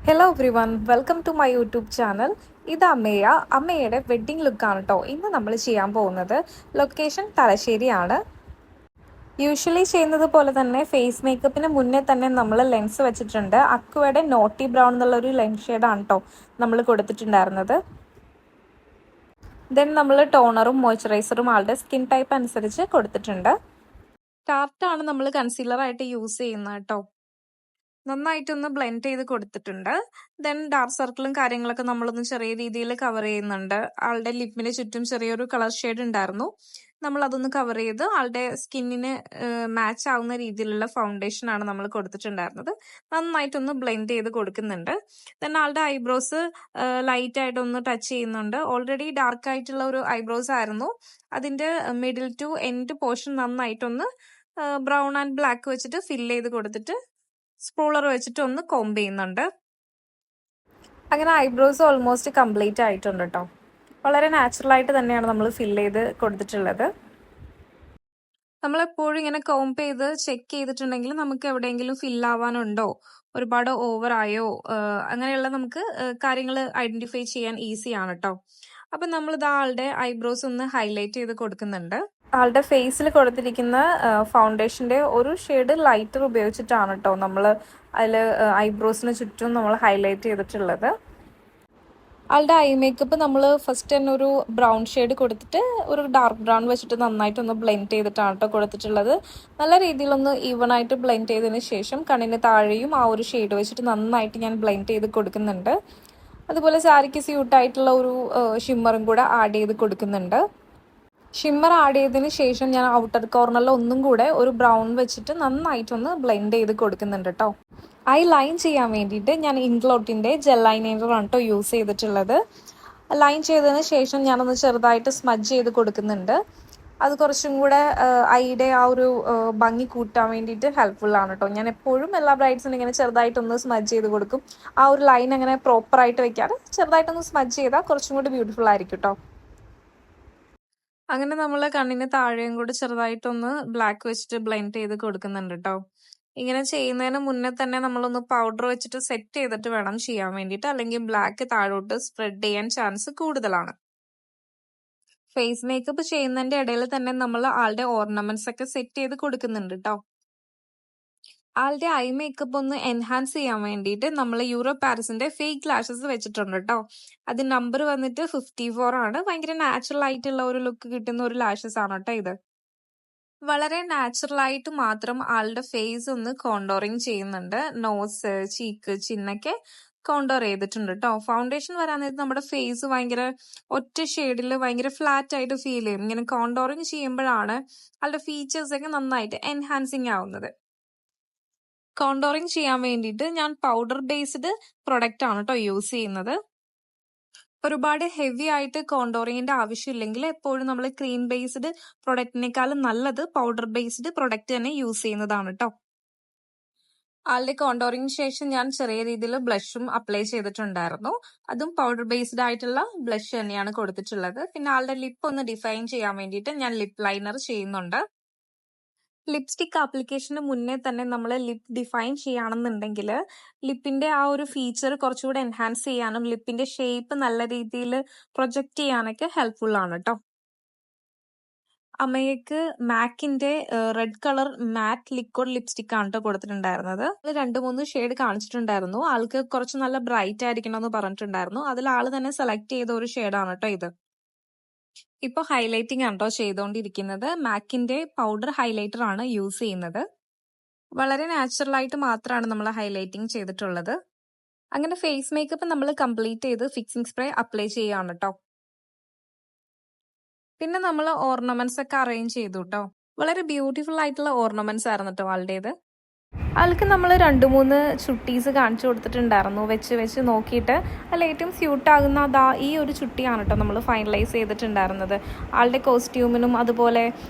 Hello everyone, welcome to my YouTube channel. ഇത് അമ്മയുടെ wedding ലുക്കാണ് കേട്ടോ. ഇന്ന് നമ്മൾ ചെയ്യാൻ പോകുന്നത് ലൊക്കേഷൻ തലശ്ശേരിയാണ്. യൂഷ്വലി ചെയ്യുന്നത് പോലെ തന്നെ ഫേസ് മേക്കപ്പിന് മുന്നേ തന്നെ നമ്മൾ ലെൻസ് വെച്ചിട്ടുണ്ട്. അക്വയുടെ നോട്ടി ബ്രൗൺ എന്നുള്ളൊരു ലെൻസ് ഷെയ്ഡാണ് കേട്ടോ നമ്മൾ കൊടുത്തിട്ടുണ്ടായിരുന്നത്. ദെൻ നമ്മൾ ടോണറും മോയ്സ്ചറൈസറും ആളുടെ സ്കിൻ ടൈപ്പ് അനുസരിച്ച് കൊടുത്തിട്ടുണ്ട്. ടാർട്ടാണ് നമ്മൾ കൺസീലറായിട്ട് യൂസ് ചെയ്യുന്നത് കേട്ടോ. നന്നായിട്ടൊന്ന് ബ്ലെൻഡ് ചെയ്ത് കൊടുത്തിട്ടുണ്ട്. ദെൻ ഡാർക്ക് സർക്കിളും കാര്യങ്ങളൊക്കെ നമ്മളൊന്ന് ചെറിയ രീതിയിൽ കവർ ചെയ്യുന്നുണ്ട്. ആളുടെ ലിപ്പിന് ചുറ്റും ചെറിയൊരു കളർ ഷെയ്ഡ് ഉണ്ടായിരുന്നു. നമ്മൾ അതൊന്ന് കവർ ചെയ്ത് ആളുടെ സ്കിന്നിന് മാച്ച് ആവുന്ന രീതിയിലുള്ള ഫൗണ്ടേഷൻ ആണ് നമ്മൾ കൊടുത്തിട്ടുണ്ടായിരുന്നത്. നന്നായിട്ടൊന്ന് ബ്ലെൻഡ് ചെയ്ത് കൊടുക്കുന്നുണ്ട്. ദെൻ ആളുടെ ഐബ്രോസ് ലൈറ്റ് ആയിട്ടൊന്ന് ടച്ച് ചെയ്യുന്നുണ്ട്. ഓൾറെഡി ഡാർക്ക് ആയിട്ടുള്ള ഒരു ഐബ്രോസ് ആയിരുന്നു. അതിന്റെ മിഡിൽ ടു എൻഡ് പോർഷൻ നന്നായിട്ടൊന്ന് ബ്രൗൺ ആൻഡ് ബ്ലാക്ക് വെച്ചിട്ട് ഫില്ല് ചെയ്ത് കൊടുത്തിട്ട് സ്പ്രൂളർ വെച്ചിട്ട് ഒന്ന് കോംബ് ചെയ്യുന്നുണ്ട്. അങ്ങനെ ഐബ്രോസ് ഓൾമോസ്റ്റ് കംപ്ലീറ്റ് ആയിട്ടുണ്ട് കേട്ടോ. വളരെ നാച്ചുറലായിട്ട് തന്നെയാണ് നമ്മൾ ഫില്ല് ചെയ്ത് കൊടുത്തിട്ടുള്ളത്. നമ്മളെപ്പോഴും ഇങ്ങനെ കോംബ് ചെയ്ത് ചെക്ക് ചെയ്തിട്ടുണ്ടെങ്കിൽ നമുക്ക് എവിടെയെങ്കിലും ഫില്ല് ആവാനുണ്ടോ, ഒരുപാട് ഓവർ ആയോ, അങ്ങനെയുള്ള നമുക്ക് കാര്യങ്ങൾ ഐഡന്റിഫൈ ചെയ്യാൻ ഈസിയാണ് കേട്ടോ. അപ്പം നമ്മളിത് ആളുടെ ഐബ്രോസ് ഒന്ന് ഹൈലൈറ്റ് ചെയ്ത് കൊടുക്കുന്നുണ്ട്. ആളുടെ ഫേസിൽ കൊടുത്തിരിക്കുന്ന ഫൗണ്ടേഷന്റെ ഒരു ഷെയ്ഡ് ലൈറ്റർ ഉപയോഗിച്ചിട്ടാണ് കേട്ടോ നമ്മൾ അതിൽ ഐബ്രോസിന് ചുറ്റും നമ്മൾ ഹൈലൈറ്റ് ചെയ്തിട്ടുള്ളത്. ആളുടെ ഐ മേക്കപ്പ് നമ്മൾ ഫസ്റ്റ് തന്നെ ഒരു ബ്രൗൺ ഷെയ്ഡ് കൊടുത്തിട്ട് ഒരു ഡാർക്ക് ബ്രൗൺ വെച്ചിട്ട് നന്നായിട്ടൊന്ന് ബ്ലെൻഡ് ചെയ്തിട്ടാണ് കേട്ടോ കൊടുത്തിട്ടുള്ളത്. നല്ല രീതിയിലൊന്ന് ഈവൺ ആയിട്ട് ബ്ലെൻഡ് ചെയ്തതിന് ശേഷം കണ്ണിന് താഴെയും ആ ഒരു ഷെയ്ഡ് വെച്ചിട്ട് നന്നായിട്ട് ഞാൻ ബ്ലെൻഡ് ചെയ്ത് കൊടുക്കുന്നുണ്ട്. അതുപോലെ സാരിക്ക് സ്യൂട്ടായിട്ടുള്ള ഒരു ഷിമ്മറും കൂടെ ആഡ് ചെയ്ത് കൊടുക്കുന്നുണ്ട്. ഷിമ്മർ ആഡ് ചെയ്തതിന് ശേഷം ഞാൻ ഔട്ടർ കോർണറിൽ ഒന്നും കൂടെ ഒരു ബ്രൗൺ വെച്ചിട്ട് നന്നായിട്ടൊന്ന് ബ്ലെൻഡ് ചെയ്ത് കൊടുക്കുന്നുണ്ട് കേട്ടോ. ഐ ലൈൻ ചെയ്യാൻ വേണ്ടിയിട്ട് ഞാൻ ഇൻഗ്ലോട്ടിൻ്റെ ജെൽ ലൈനറാണ് കേട്ടോ യൂസ് ചെയ്തിട്ടുള്ളത്. ലൈൻ ചെയ്തതിന് ശേഷം ഞാനൊന്ന് ചെറുതായിട്ട് സ്മഡ്ജ് ചെയ്ത് കൊടുക്കുന്നുണ്ട്. അത് കുറച്ചും കൂടെ ഐയുടെ ആ ഒരു ഭംഗി കൂട്ടാൻ വേണ്ടിയിട്ട് ഹെൽപ്ഫുൾ ആണ് കേട്ടോ. ഞാൻ എപ്പോഴും എല്ലാ ബ്രൈഡ്സിനും ഇങ്ങനെ ചെറുതായിട്ടൊന്ന് സ്മഡ്ജ് ചെയ്ത് കൊടുക്കും. ആ ഒരു ലൈൻ അങ്ങനെ പ്രോപ്പറായിട്ട് വെക്കാതെ ചെറുതായിട്ടൊന്ന് സ്മഡ്ജ് ചെയ്താൽ കുറച്ചും കൂടി ബ്യൂട്ടിഫുൾ ആയിരിക്കും കേട്ടോ. അങ്ങനെ നമ്മൾ കണ്ണിന് താഴെയും കൂടി ചെറുതായിട്ടൊന്ന് ബ്ലാക്ക് വെച്ചിട്ട് ബ്ലെൻഡ് ചെയ്ത് കൊടുക്കുന്നുണ്ട് കേട്ടോ. ഇങ്ങനെ ചെയ്യുന്നതിന് മുന്നേ തന്നെ നമ്മളൊന്ന് പൗഡർ വെച്ചിട്ട് സെറ്റ് ചെയ്തിട്ട് വേണം ചെയ്യാൻ വേണ്ടിയിട്ട്, അല്ലെങ്കിൽ ബ്ലാക്ക് താഴോട്ട് സ്പ്രെഡ് ചെയ്യാൻ ചാൻസ് കൂടുതലാണ്. ഫേസ് മേക്കപ്പ് ചെയ്യുന്നതിന്റെ ഇടയിൽ തന്നെ നമ്മൾ ആളുടെ ഓർണമെന്റ്സ് ഒക്കെ സെറ്റ് ചെയ്ത് കൊടുക്കുന്നുണ്ട് കേട്ടോ. ആളുടെ ഐ മേക്കപ്പ് ഒന്ന് എൻഹാൻസ് ചെയ്യാൻ വേണ്ടിയിട്ട് നമ്മൾ യൂറോ പാരിസിന്റെ ഫേക്ക് ലാഷസ് വെച്ചിട്ടുണ്ട് കേട്ടോ. അത് നമ്പർ വന്നിട്ട് 54 ആണ്. ഭയങ്കര നാച്ചുറൽ ആയിട്ടുള്ള ഒരു ലുക്ക് കിട്ടുന്ന ഒരു ലാഷസ് ആണ് കേട്ടോ ഇത്. വളരെ നാച്ചുറൽ ആയിട്ട് മാത്രം ആളുടെ ഫേസ് ഒന്ന് കോണ്ടോറിങ് ചെയ്യുന്നുണ്ട്. നോസ്, ചീക്ക്, ചിന്നൊക്കെ കോണ്ടോർ ചെയ്തിട്ടുണ്ട് കേട്ടോ. ഫൗണ്ടേഷൻ വരാൻ നേരത്ത് നമ്മുടെ ഫേസ് ഭയങ്കര ഒറ്റ ഷെയ്ഡിൽ ഭയങ്കര ഫ്ലാറ്റ് ആയിട്ട് ഫീൽ ചെയ്യും. ഇങ്ങനെ കോണ്ടോറിങ് ചെയ്യുമ്പോഴാണ് ആളുടെ ഫീച്ചേഴ്സ് ഒക്കെ നന്നായിട്ട് എൻഹാൻസിങ് ആവുന്നത്. കോണ്ടോറിങ് ചെയ്യാൻ വേണ്ടിയിട്ട് ഞാൻ പൗഡർ ബേസ്ഡ് പ്രൊഡക്റ്റ് ആണ് കേട്ടോ യൂസ് ചെയ്യുന്നത്. ഒരുപാട് ഹെവി ആയിട്ട് കോണ്ടോറിങ്ങിന്റെ ആവശ്യമില്ലെങ്കിൽ എപ്പോഴും നമ്മൾ ക്രീം ബേസ്ഡ് പ്രൊഡക്റ്റിനേക്കാളും നല്ലത് പൗഡർ ബേസ്ഡ് പ്രൊഡക്റ്റ് തന്നെ യൂസ് ചെയ്യുന്നതാണ് കേട്ടോ. ആളുടെ കോണ്ടോറിങ്ങിന് ശേഷം ഞാൻ ചെറിയ രീതിയിൽ ബ്ലഷും അപ്ലൈ ചെയ്തിട്ടുണ്ടായിരുന്നു. അതും പൗഡർ ബേസ്ഡ് ആയിട്ടുള്ള ബ്ലഷ് തന്നെയാണ് കൊടുത്തിട്ടുള്ളത്. പിന്നെ ആളുടെ ലിപ്പ് ഒന്ന് ഡിഫൈൻ ചെയ്യാൻ വേണ്ടിയിട്ട് ഞാൻ ലിപ്പ് ലൈനർ ചെയ്യുന്നുണ്ട്. ലിപ്സ്റ്റിക് ആപ്ലിക്കേഷന് മുന്നേ തന്നെ നമ്മൾ ലിപ്പ് ഡിഫൈൻ ചെയ്യുകയാണെന്നുണ്ടെങ്കിൽ ലിപ്പിന്റെ ആ ഒരു ഫീച്ചർ കുറച്ചുകൂടെ എൻഹാൻസ് ചെയ്യാനും ലിപ്പിന്റെ ഷേപ്പ് നല്ല രീതിയിൽ പ്രൊജക്റ്റ് ചെയ്യാനൊക്കെ ഹെൽപ്ഫുൾ ആണ് കേട്ടോ. അമ്മയ്ക്ക് മാക്കിന്റെ red colour matte liquid lipstick ആണ് കേട്ടോ കൊടുത്തിട്ടുണ്ടായിരുന്നത്. 2-3 ഷെയ്ഡ് കാണിച്ചിട്ടുണ്ടായിരുന്നു. ആൾക്ക് കുറച്ച് നല്ല ബ്രൈറ്റ് ആയിരിക്കണം എന്ന് പറഞ്ഞിട്ടുണ്ടായിരുന്നു. അതിൽ ആള് തന്നെ സെലക്ട് ചെയ്ത ഒരു ഷെയ്ഡാണ് കേട്ടോ ഇത്. ഇപ്പൊ ഹൈലൈറ്റിംഗ് ആണ് കേട്ടോ ചെയ്തുകൊണ്ടിരിക്കുന്നത്. മാക്കിന്റെ പൗഡർ ഹൈലൈറ്റർ ആണ് യൂസ് ചെയ്യുന്നത്. വളരെ നാച്ചുറൽ ആയിട്ട് മാത്രമാണ് നമ്മൾ ഹൈലൈറ്റിംഗ് ചെയ്തിട്ടുള്ളത്. അങ്ങനെ ഫേസ് മേക്കപ്പ് നമ്മൾ കംപ്ലീറ്റ് ചെയ്ത് ഫിക്സിംഗ് സ്പ്രേ അപ്ലൈ ചെയ്യുകയാണ് കേട്ടോ. പിന്നെ നമ്മൾ ഓർണമെന്റ്സ് ഒക്കെ അറേഞ്ച് ചെയ്തു കേട്ടോ. വളരെ ബ്യൂട്ടിഫുൾ ആയിട്ടുള്ള ഓർണമെന്റ്സ് ആയിരുന്നു കേട്ടോ ആളുടേത്. ആൾക്ക് നമ്മൾ 2-3 ചുട്ടീസ് കാണിച്ചു കൊടുത്തിട്ടുണ്ടായിരുന്നു. വെച്ച് നോക്കിയിട്ട് അതിൽ ഏറ്റവും സ്യൂട്ടാകുന്ന അതാ ഈ ഒരു ചുട്ടിയാണ് കേട്ടോ നമ്മൾ ഫൈനലൈസ് ചെയ്തിട്ടുണ്ടായിരുന്നത്. ആളുടെ കോസ്റ്റ്യൂമിനും അതുപോലെ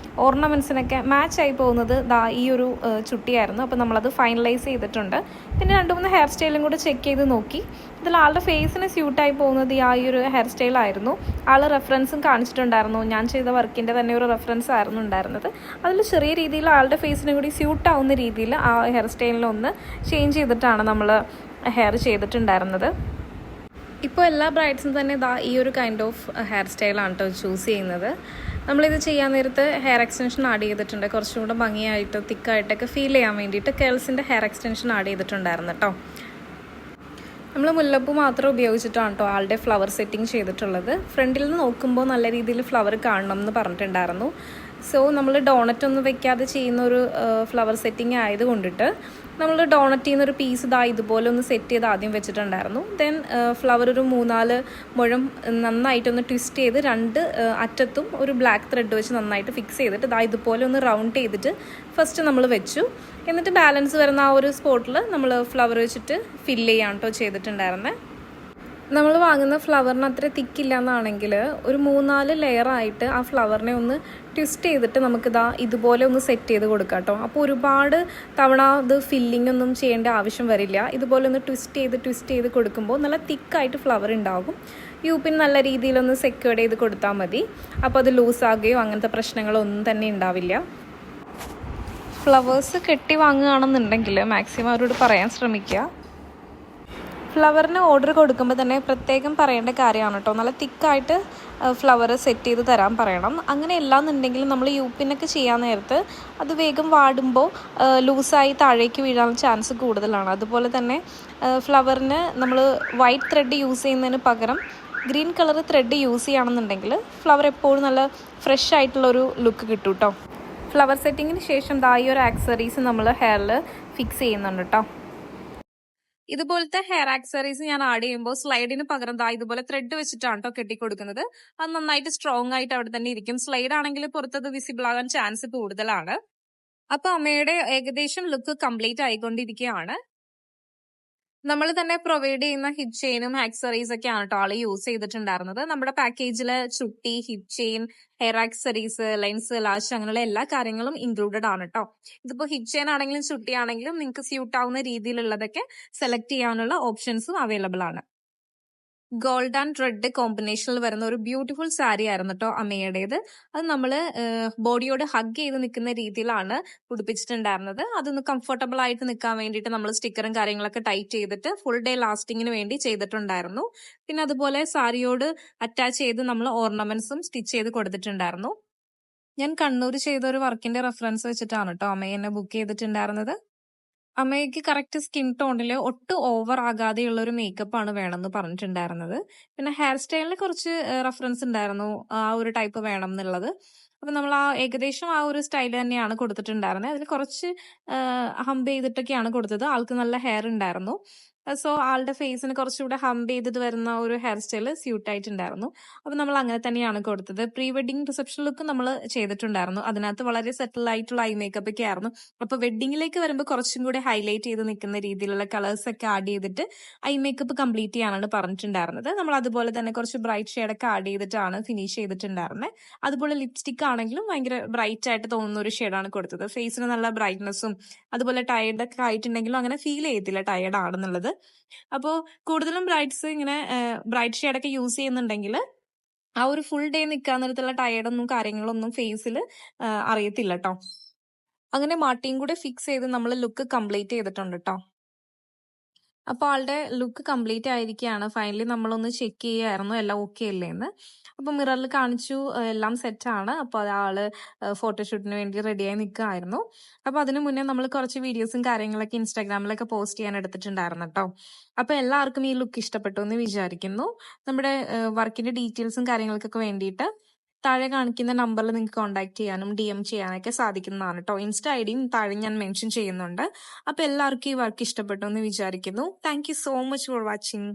ഓർണമെൻറ്റ്സിനൊക്കെ മാച്ചായി പോകുന്നത് ദാ ഈ ഒരു ചുട്ടിയായിരുന്നു. അപ്പോൾ നമ്മളത് ഫൈനലൈസ് ചെയ്തിട്ടുണ്ട്. പിന്നെ 2-3 ഹെയർ സ്റ്റൈലും കൂടെ ചെക്ക് ചെയ്ത് നോക്കി. ഇതിൽ ആളുടെ ഫേസിന് സ്യൂട്ടായി പോകുന്നത് ഈ ഒരു ഹെയർ സ്റ്റൈലായിരുന്നു. ആൾ റെഫറൻസും കാണിച്ചിട്ടുണ്ടായിരുന്നു. ഞാൻ ചെയ്ത വർക്കിൻ്റെ തന്നെ ഒരു റെഫറൻസ് ആയിരുന്നു ഉണ്ടായിരുന്നത്. അതിൽ ചെറിയ രീതിയിൽ ആളുടെ ഫേസിനും കൂടി സ്യൂട്ടാവുന്ന രീതിയിൽ ആ ഹെയർ സ്റ്റൈലിനൊന്ന് ചേഞ്ച് ചെയ്തിട്ടാണ് നമ്മൾ ഹെയർ ചെയ്തിട്ടുണ്ടായിരുന്നത്. ഇപ്പോൾ എല്ലാ ബ്രൈഡ്സും തന്നെ ഈ ഒരു കൈൻഡ് ഓഫ് ഹെയർ സ്റ്റൈലാണ് കേട്ടോ ചൂസ് ചെയ്യുന്നത്. നമ്മളിത് ചെയ്യാൻ നേരത്ത് ഹെയർ എക്സ്റ്റൻഷൻ ആഡ് ചെയ്തിട്ടുണ്ട്, കുറച്ചും കൂടെ ഭംഗിയായിട്ട് തിക്കായിട്ടൊക്കെ ഫീൽ ചെയ്യാൻ വേണ്ടിയിട്ട് കേൾസിൻ്റെ ഹെയർ എക്സ്റ്റൻഷൻ ആഡ് ചെയ്തിട്ടുണ്ടായിരുന്നു കേട്ടോ. നമ്മൾ മുല്ലപ്പൂ മാത്രം ഉപയോഗിച്ചിട്ടാണ് കേട്ടോ ആളുടെ ഫ്ലവർ സെറ്റിംഗ് ചെയ്തിട്ടുള്ളത്. ഫ്രണ്ടിൽ നിന്ന് നോക്കുമ്പോൾ നല്ല രീതിയിൽ ഫ്ലവർ കാണണം എന്ന് പറഞ്ഞിട്ടുണ്ടായിരുന്നു. സോ നമ്മൾ ഡോണറ്റ് ഒന്നും വെക്കാതെ ചെയ്യുന്ന ഒരു ഫ്ലവർ സെറ്റിംഗ് ആയതുകൊണ്ടിട്ട് നമ്മൾ ഡോണറ്റിൽ നിന്നൊരു പീസ് ഇതുപോലെ ഒന്ന് സെറ്റ് ചെയ്ത് ആദ്യം വെച്ചിട്ടുണ്ടായിരുന്നു. ദെൻ ഫ്ലവർ ഒരു 3-4 മുഴം നന്നായിട്ടൊന്ന് ട്വിസ്റ്റ് ചെയ്ത് 2 അറ്റത്തും ഒരു ബ്ലാക്ക് ത്രെഡ് വെച്ച് നന്നായിട്ട് ഫിക്സ് ചെയ്തിട്ട് ഇതുപോലെ ഒന്ന് റൗണ്ട് ചെയ്തിട്ട് ഫസ്റ്റ് നമ്മൾ വെച്ചു. എന്നിട്ട് ബാലൻസ് വരുന്ന ആ ഒരു സ്പോട്ടിൽ നമ്മൾ ഫ്ലവർ വെച്ചിട്ട് ഫില്ല് ചെയ്യാൻ കേട്ടോ ചെയ്തിട്ടുണ്ടായിരുന്നത്. നമ്മൾ വാങ്ങുന്ന ഫ്ലവറിന് അത്ര തിക്കില്ല എന്നാണെങ്കിൽ ഒരു 3-4 ലെയറായിട്ട് ആ ഫ്ലവറിനെ ഒന്ന് ട്വിസ്റ്റ് ചെയ്തിട്ട് ഇതുപോലെ ഒന്ന് സെറ്റ് ചെയ്ത് കൊടുക്കാം കേട്ടോ. അപ്പോൾ ഒരുപാട് തവണ ഫില്ലിംഗ് ഒന്നും ചെയ്യേണ്ട ആവശ്യം വരില്ല. ഇതുപോലെ ഒന്ന് ട്വിസ്റ്റ് ചെയ്ത് കൊടുക്കുമ്പോൾ നല്ല തിക്കായിട്ട് ഫ്ലവർ ഉണ്ടാകും. യൂപ്പിൻ നല്ല രീതിയിലൊന്ന് സെക്യൂർ ചെയ്ത് കൊടുത്താൽ മതി. അപ്പോൾ അത് ലൂസാകുകയോ അങ്ങനത്തെ പ്രശ്നങ്ങളൊന്നും തന്നെ ഉണ്ടാവില്ല. ഫ്ലവേഴ്സ് കെട്ടി വാങ്ങുകയാണെന്നുണ്ടെങ്കിൽ മാക്സിമം അവരോട് പറയാൻ ശ്രമിക്കുക. ഫ്ലവറിന് ഓർഡർ കൊടുക്കുമ്പോൾ തന്നെ പ്രത്യേകം പറയേണ്ട കാര്യമാണ് കേട്ടോ, നല്ല തിക്കായിട്ട് ഫ്ലവർ സെറ്റ് ചെയ്ത് തരാൻ പറയണം. അങ്ങനെ അല്ലാന്നുണ്ടെങ്കിൽ നമ്മൾ യൂപ്പിനൊക്കെ ചെയ്യാൻ നേരത്ത് അത് വേഗം വാടുമ്പോൾ ലൂസായി താഴേക്ക് വീഴാൻ ചാൻസ് കൂടുതലാണ്. അതുപോലെ തന്നെ ഫ്ലവറിന് നമ്മൾ വൈറ്റ് ത്രെഡ് യൂസ് ചെയ്യുന്നതിന് പകരം ഗ്രീൻ കളർ ത്രെഡ് യൂസ് ചെയ്യുകയാണെന്നുണ്ടെങ്കിൽ ഫ്ലവർ എപ്പോഴും നല്ല ഫ്രഷ് ആയിട്ടുള്ളൊരു ലുക്ക് കിട്ടും കേട്ടോ. ഫ്ലവർ സെറ്റിങ്ങിന് ശേഷം ഈ ഒരു ആക്സറീസ് നമ്മൾ ഹെയറിൽ ഫിക്സ് ചെയ്യുന്നുണ്ട് കേട്ടോ. ഇതുപോലത്തെ ഹെയർ ആക്സറീസ് ഞാൻ ആഡ് ചെയ്യുമ്പോൾ സ്ലൈഡിന് പകരം ഇതുപോലെ ത്രെഡ് വെച്ചിട്ടാണ് കേട്ടോ കെട്ടിക്കൊടുക്കുന്നത്. അത് നന്നായിട്ട് സ്ട്രോങ് ആയിട്ട് അവിടെ തന്നെ ഇരിക്കും. സ്ലൈഡ് ആണെങ്കിൽ പുറത്തത് വിസിബിൾ ആകാൻ ചാൻസ് കൂടുതലാണ്. അപ്പൊ അമ്മയുടെ ഏകദേശം ലുക്ക് കംപ്ലീറ്റ് ആയിക്കൊണ്ടിരിക്കുകയാണ്. നമ്മൾ തന്നെ പ്രൊവൈഡ് ചെയ്യുന്ന ഹിപ്പ് ചെയിനും ആക്സറീസ് ഒക്കെയാണ് കേട്ടോ ആള് യൂസ് ചെയ്തിട്ടുണ്ടായിരുന്നത്. നമ്മുടെ പാക്കേജില് ചുട്ടി, hip chain, hair accessories, lens, lash അങ്ങനെയുള്ള എല്ലാ കാര്യങ്ങളും ഇൻക്ലൂഡഡ് ആണ് കേട്ടോ. ഇതിപ്പോ ഹിപ്പ് ചെയിൻ ആണെങ്കിലും ചുട്ടി ആണെങ്കിലും നിങ്ങൾക്ക് സ്യൂട്ട് ആവുന്ന രീതിയിലുള്ളതൊക്കെ സെലക്ട് ചെയ്യാനുള്ള ഓപ്ഷൻസും അവൈലബിൾ ആണ്. ഗോൾഡ് ആൻഡ് റെഡ് കോമ്പിനേഷനിൽ വരുന്ന ഒരു ബ്യൂട്ടിഫുൾ സാരി ആയിരുന്നു കേട്ടോ അമ്മയുടേത്. അത് നമ്മൾ ബോഡിയോട് ഹഗ് ചെയ്ത് നിൽക്കുന്ന രീതിയിലാണ് ഉടുപ്പിച്ചിട്ടുണ്ടായിരുന്നത്. അതൊന്ന് കംഫർട്ടബിൾ ആയിട്ട് നിൽക്കാൻ വേണ്ടിയിട്ട് നമ്മൾ സ്റ്റിക്കറും കാര്യങ്ങളൊക്കെ ടൈറ്റ് ചെയ്തിട്ട് ഫുൾ ഡേ ലാസ്റ്റിങ്ങിന് വേണ്ടി ചെയ്തിട്ടുണ്ടായിരുന്നു. പിന്നെ അതുപോലെ സാരിയോട് അറ്റാച്ച് ചെയ്ത് നമ്മൾ ഓർണമെന്റ്സും സ്റ്റിച്ച് ചെയ്ത് കൊടുത്തിട്ടുണ്ടായിരുന്നു. ഞാൻ കണ്ണൂർ ചെയ്ത ഒരു വർക്കിന്റെ റെഫറൻസ് വെച്ചിട്ടാണ് കേട്ടോ അമ്മയെ എന്നെ ബുക്ക് ചെയ്തിട്ടുണ്ടായിരുന്നത്. അമ്മയ്ക്ക് കറക്റ്റ് സ്കിൻ ടോണില് ഒട്ടും ഓവർ ആകാതെയുള്ള ഒരു മേക്കപ്പ് ആണ് വേണമെന്ന് പറഞ്ഞിട്ടുണ്ടായിരുന്നത്. പിന്നെ ഹെയർ സ്റ്റൈലിന് കുറച്ച് റെഫറൻസ് ഉണ്ടായിരുന്നു, ആ ഒരു ടൈപ്പ് വേണം എന്നുള്ളത്. അപ്പൊ നമ്മൾ ഏകദേശം ആ ഒരു സ്റ്റൈൽ തന്നെയാണ് കൊടുത്തിട്ടുണ്ടായിരുന്നത്. അതിൽ കുറച്ച് ഹംബ് ചെയ്തിട്ടൊക്കെയാണ് കൊടുത്തത്. ആൾക്ക് നല്ല ഹെയർ ഉണ്ടായിരുന്നു. സോ ആളുടെ ഫേസിന് കുറച്ചുകൂടെ ഹംബ് ചെയ്തിട്ട് വരുന്ന ഒരു ഹെയർ സ്റ്റൈൽ സ്യൂട്ട് ആയിട്ടുണ്ടായിരുന്നു. അപ്പൊ നമ്മൾ അങ്ങനെ തന്നെയാണ് കൊടുത്തത്. പ്രീ വെഡിങ് റിസപ്ഷൻ ലുക്ക് നമ്മൾ ചെയ്തിട്ടുണ്ടായിരുന്നു. അതിനകത്ത് വളരെ സെറ്റിൽ ആയിട്ടുള്ള ഐ മേക്കപ്പ് ഒക്കെ ആയിരുന്നു. അപ്പൊ വെഡിങ്ങിലേക്ക് വരുമ്പോൾ കുറച്ചും കൂടെ ഹൈലൈറ്റ് ചെയ്ത് നിൽക്കുന്ന രീതിയിലുള്ള കളേഴ്സ് ഒക്കെ ആഡ് ചെയ്തിട്ട് ഐ മേക്കപ്പ് കംപ്ലീറ്റ് ചെയ്യാനാണ് പറഞ്ഞിട്ടുണ്ടായിരുന്നത്. നമ്മൾ അതുപോലെ തന്നെ കുറച്ച് ബ്രൈറ്റ് ഷെയ്ഡൊക്കെ ആഡ് ചെയ്തിട്ടാണ് ഫിനിഷ് ചെയ്തിട്ടുണ്ടായിരുന്നത്. അതുപോലെ ലിപ്സ്റ്റിക് ആണെങ്കിലും ഭയങ്കര ബ്രൈറ്റ് ആയിട്ട് തോന്നുന്ന ഒരു ഷെയ്ഡാണ് കൊടുത്തത്. ഫേസിന് നല്ല ബ്രൈറ്റ്നെസ്സും അതുപോലെ ടയർഡൊക്കെ ആയിട്ടുണ്ടെങ്കിലും അങ്ങനെ ഫീൽ ചെയ്യത്തില്ല ടയർഡ് ആണെന്നുള്ളത്. അപ്പോ കൂടുതലും ബ്രൈറ്റ്സ് ഇങ്ങനെ ബ്രൈറ്റ് ഷെയ്ഡൊക്കെ യൂസ് ചെയ്യുന്നുണ്ടെങ്കിൽ ആ ഒരു ഫുൾ ഡേ നിൽക്കാൻ നേരത്തുള്ള ടയർഡൊന്നും കാര്യങ്ങളൊന്നും ഫേസിൽ അറിയത്തില്ല കേട്ടോ. അങ്ങനെ മാട്ടിയും കൂടെ ഫിക്സ് ചെയ്ത് നമ്മൾ ലുക്ക് കംപ്ലീറ്റ് ചെയ്തിട്ടുണ്ട് കേട്ടോ. അപ്പോൾ ആളുടെ ലുക്ക് കംപ്ലീറ്റ് ആയിരിക്കുകയാണ്. ഫൈനലി നമ്മളൊന്ന് ചെക്ക് ചെയ്യുമായിരുന്നു എല്ലാം ഓക്കെ അല്ലേ എന്ന്. അപ്പൊ മിററിൽ കാണിച്ചു എല്ലാം സെറ്റാണ്. അപ്പോൾ ആള് ഫോട്ടോഷൂട്ടിന് വേണ്ടി റെഡിയായി നിൽക്കുകയായിരുന്നു. അപ്പൊ അതിനു മുന്നേ നമ്മൾ കുറച്ച് വീഡിയോസും കാര്യങ്ങളൊക്കെ ഇൻസ്റ്റാഗ്രാമിലൊക്കെ പോസ്റ്റ് ചെയ്യാൻ എടുത്തിട്ടുണ്ടായിരുന്നു കേട്ടോ. അപ്പൊ എല്ലാവർക്കും ഈ ലുക്ക് ഇഷ്ടപ്പെട്ടു എന്ന് വിചാരിക്കുന്നു. നമ്മുടെ വർക്കിന്റെ ഡീറ്റെയിൽസും കാര്യങ്ങൾക്കൊക്കെ വേണ്ടിയിട്ട് താഴെ കാണിക്കുന്ന നമ്പറിൽ നിങ്ങൾക്ക് കോൺടാക്ട് ചെയ്യാനും DM ചെയ്യാനൊക്കെ സാധിക്കുന്നതാണ് കേട്ടോ. ഇൻസ്റ്റ ഐഡിയും താഴെ ഞാൻ മെൻഷൻ ചെയ്യുന്നുണ്ട്. അപ്പൊ എല്ലാവർക്കും ഈ വർക്ക് ഇഷ്ടപ്പെട്ടു എന്ന് വിചാരിക്കുന്നു. Thank you so much for watching.